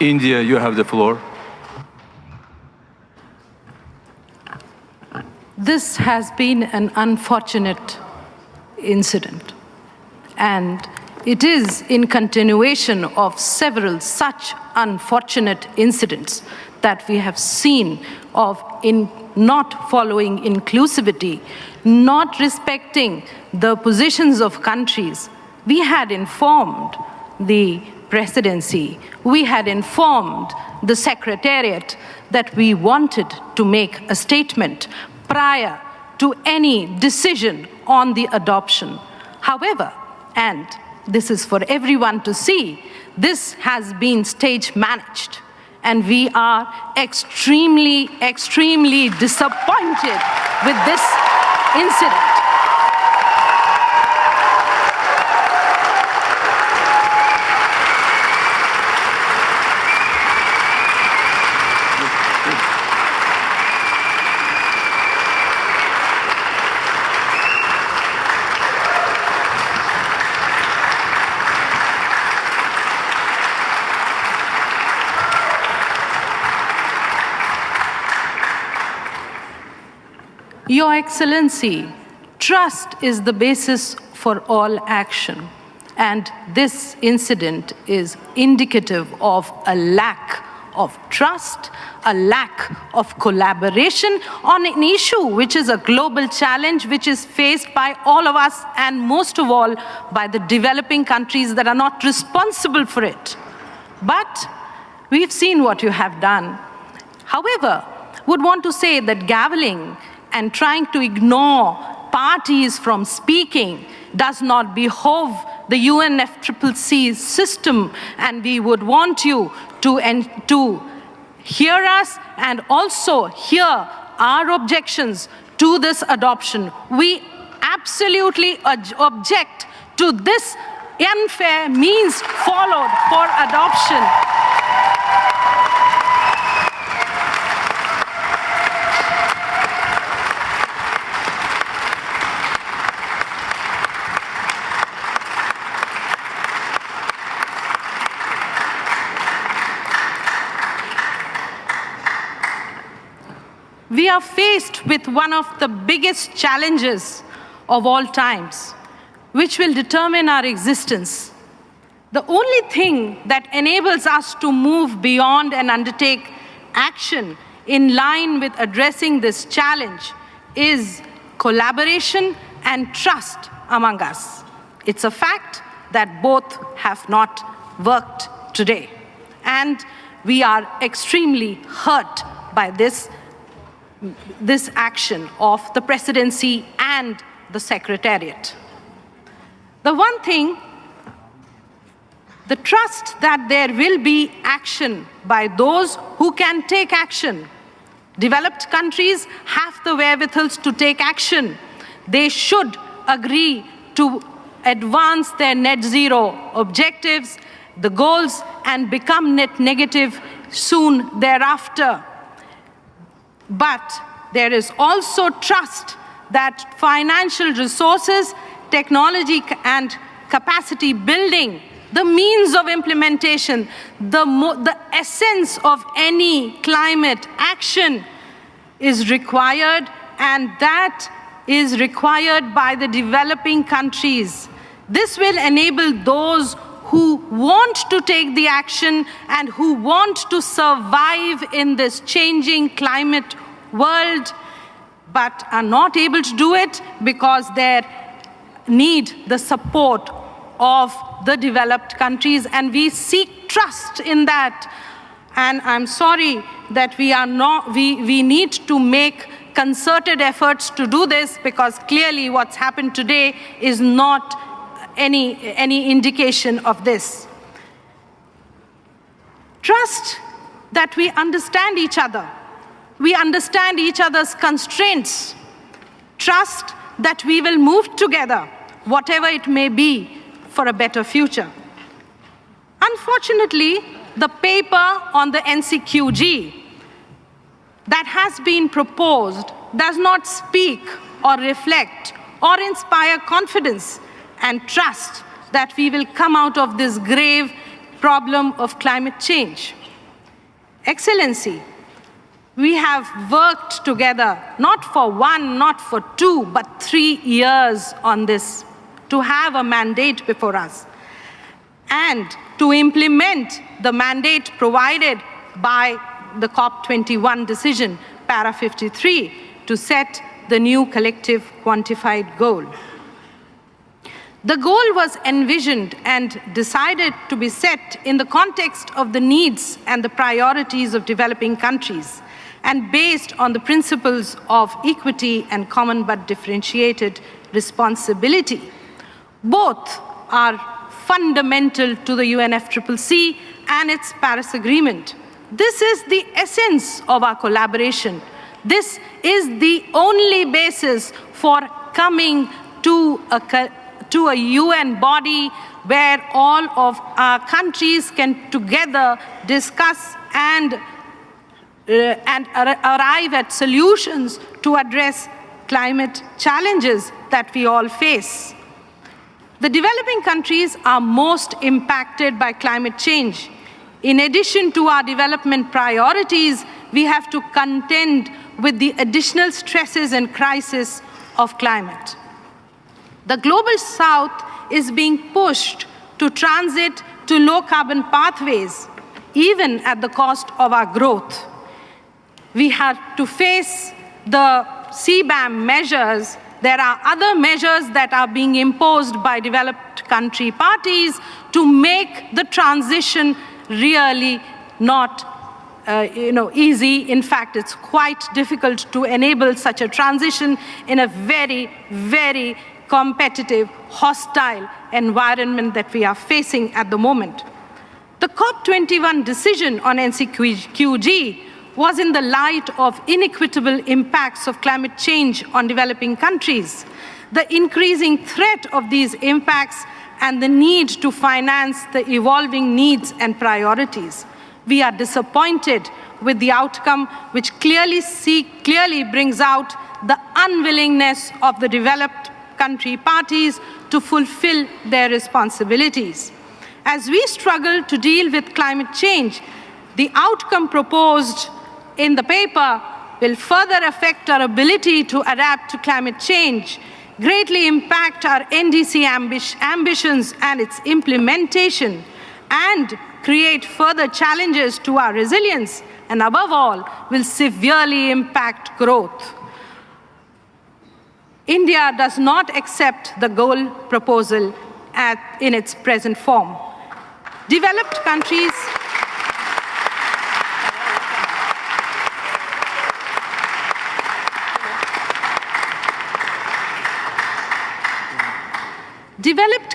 India, you have the floor. This has been an unfortunate incident, and it is in continuation of several such unfortunate incidents that we have seen of not following inclusivity, not respecting the positions of countries. We had informed the presidency, we had informed the secretariat that we wanted to make a statement prior to any decision on the adoption. However, and this is for everyone to see, this has been stage managed, and we are extremely, extremely disappointed with this incident. Your Excellency, trust is the basis for all action, and this incident is indicative of a lack of trust, a lack of collaboration on an issue which is a global challenge which is faced by all of us, and most of all by the developing countries that are not responsible for it. But we've seen what you have done. However, would want to say that gaveling and trying to ignore parties from speaking does not behove the UNFCCC system, and we would want you to hear us and also hear our objections to this adoption. We absolutely object to this unfair means followed for adoption. We are faced with one of the biggest challenges of all times, which will determine our existence. The only thing that enables us to move beyond and undertake action in line with addressing this challenge is collaboration and trust among us. It's a fact that both have not worked today, and we are extremely hurt by this action of the presidency and the secretariat. The one thing, the trust that there will be action by those who can take action. Developed countries have the wherewithals to take action. They should agree to advance their net zero objectives, the goals, and become net negative soon thereafter. But there is also trust that financial resources, technology, and capacity building, the means of implementation, the essence of any climate action is required, and that is required by the developing countries. This will enable those who want to take the action and who want to survive in this changing climate world, but are not able to do it because they need the support of the developed countries, and we seek trust in that. And I'm sorry that we need to make concerted efforts to do this, because clearly what's happened today is not any indication of this. Trust that we understand each other. We understand each other's constraints. Trust that we will move together, whatever it may be, for a better future. Unfortunately, the paper on the NCQG that has been proposed does not speak or reflect or inspire confidence and trust that we will come out of this grave problem of climate change. Excellency, we have worked together, not for 1, not for 2, but 3 years on this, to have a mandate before us, and to implement the mandate provided by the COP29 decision, para 53, to set the new collective quantified goal. The goal was envisioned and decided to be set in the context of the needs and the priorities of developing countries, and based on the principles of equity and common but differentiated responsibility. Both are fundamental to the UNFCCC and its Paris Agreement. This is the essence of our collaboration. This is the only basis for coming to a UN body where all of our countries can together discuss and arrive at solutions to address climate challenges that we all face. The developing countries are most impacted by climate change. In addition to our development priorities, we have to contend with the additional stresses and crises of climate. The global south is being pushed to transit to low-carbon pathways, even at the cost of our growth. We have to face the CBAM measures. There are other measures that are being imposed by developed country parties to make the transition really not easy. In fact, it's quite difficult to enable such a transition in a very, very competitive, hostile environment that we are facing at the moment. The COP29 decision on NCQG was in the light of inequitable impacts of climate change on developing countries, the increasing threat of these impacts, and the need to finance the evolving needs and priorities. We are disappointed with the outcome, which clearly brings out the unwillingness of the developed country parties to fulfill their responsibilities. As we struggle to deal with climate change, the outcome proposed in the paper will further affect our ability to adapt to climate change, greatly impact our NDC ambitions and its implementation, and create further challenges to our resilience, and above all, will severely impact growth. India does not accept the goal proposal in its present form. Developed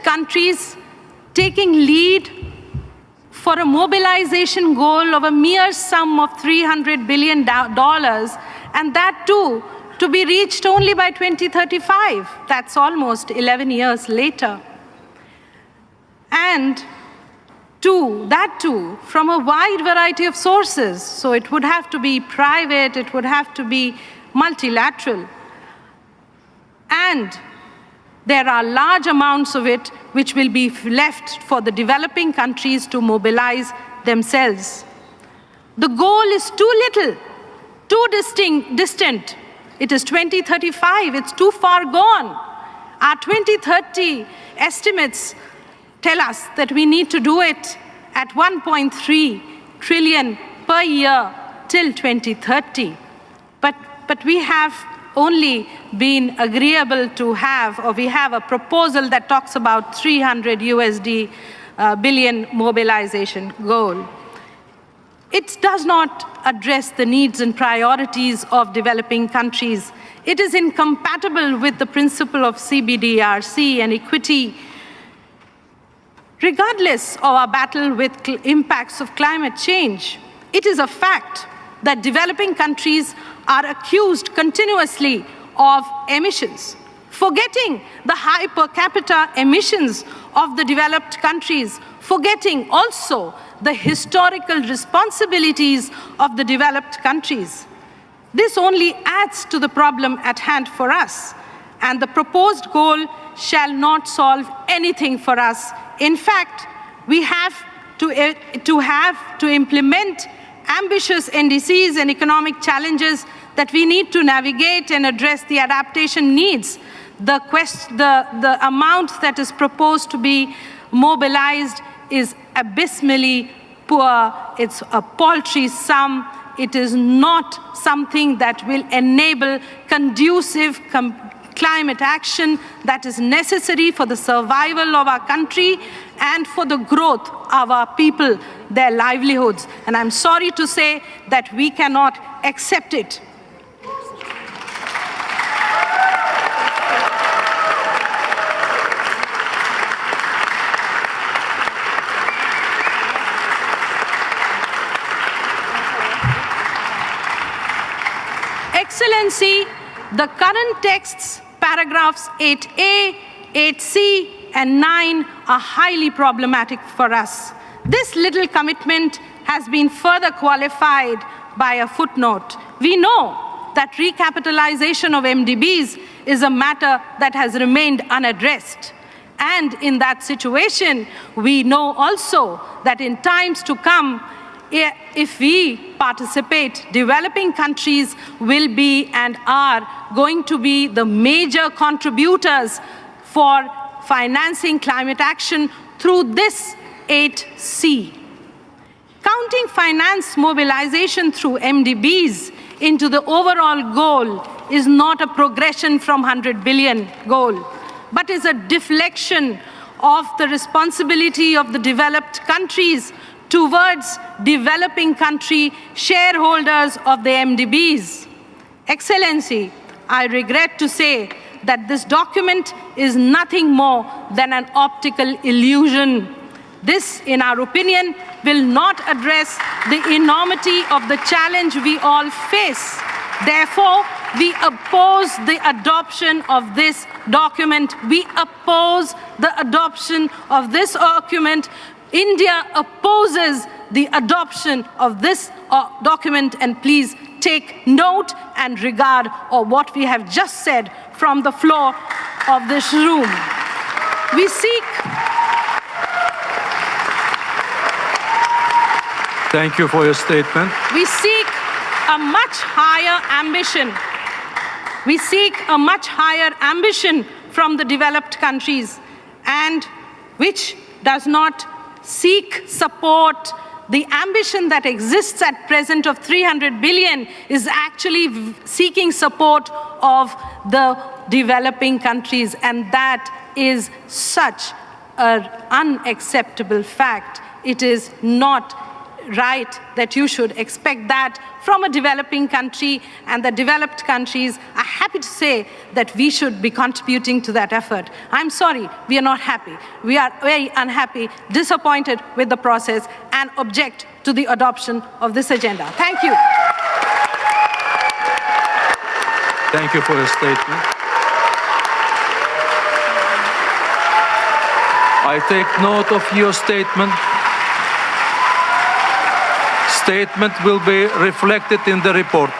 countries taking lead for a mobilization goal of a mere sum of $300 billion, and that too to be reached only by 2035. That's almost 11 years later. And that too from a wide variety of sources. So it would have to be private, it would have to be multilateral. And there are large amounts of it which will be left for the developing countries to mobilize themselves. The goal is too little, too distant. It is 2035, it's too far gone. Our 2030 estimates tell us that we need to do it at 1.3 trillion per year till 2030. But we have only been agreeable to have, or we have a proposal that talks about $300 billion mobilization goal. It does not address the needs and priorities of developing countries. It is incompatible with the principle of CBDRC and equity. Regardless of our battle with impacts of climate change, it is a fact that developing countries are accused continuously of emissions, forgetting the high per capita emissions of the developed countries, forgetting also the historical responsibilities of the developed countries. This only adds to the problem at hand for us, and the proposed goal shall not solve anything for us. In fact, we have to implement ambitious NDCs and economic challenges that we need to navigate and address the adaptation needs. The amount that is proposed to be mobilized is abysmally poor. It's a paltry sum. It is not something that will enable conducive climate action that is necessary for the survival of our country and for the growth of our people, their livelihoods. And I'm sorry to say that we cannot accept it. Excellency, the current text's paragraphs 8A, 8C, and 9 are highly problematic for us. This little commitment has been further qualified by a footnote. We know that recapitalization of MDBs is a matter that has remained unaddressed. And in that situation, we know also that in times to come, if we participate, developing countries will be and are going to be the major contributors for financing climate action through this 8C. Counting finance mobilization through MDBs into the overall goal is not a progression from 100 billion goal, but is a deflection of the responsibility of the developed countries towards developing country shareholders of the MDBs. Excellency, I regret to say that this document is nothing more than an optical illusion. This, in our opinion, will not address the enormity of the challenge we all face. Therefore, we oppose the adoption of this document. We oppose the adoption of this document. India opposes the adoption of this document, and please take note and regard of what we have just said from the floor of this room. We seek... Thank you for your statement. We seek a much higher ambition. We seek a much higher ambition from the developed countries, and which does not seek support. The ambition that exists at present of 300 billion is actually seeking support of the developing countries, and that is such an unacceptable fact. It is not right that you should expect that from a developing country, and the developed countries are happy to say that we should be contributing to that effort. I'm sorry, we are not happy. We are very unhappy, disappointed with the process, and object to the adoption of this agenda. Thank you. Thank you for your statement. I take note of your statement. Statement will be reflected in the report.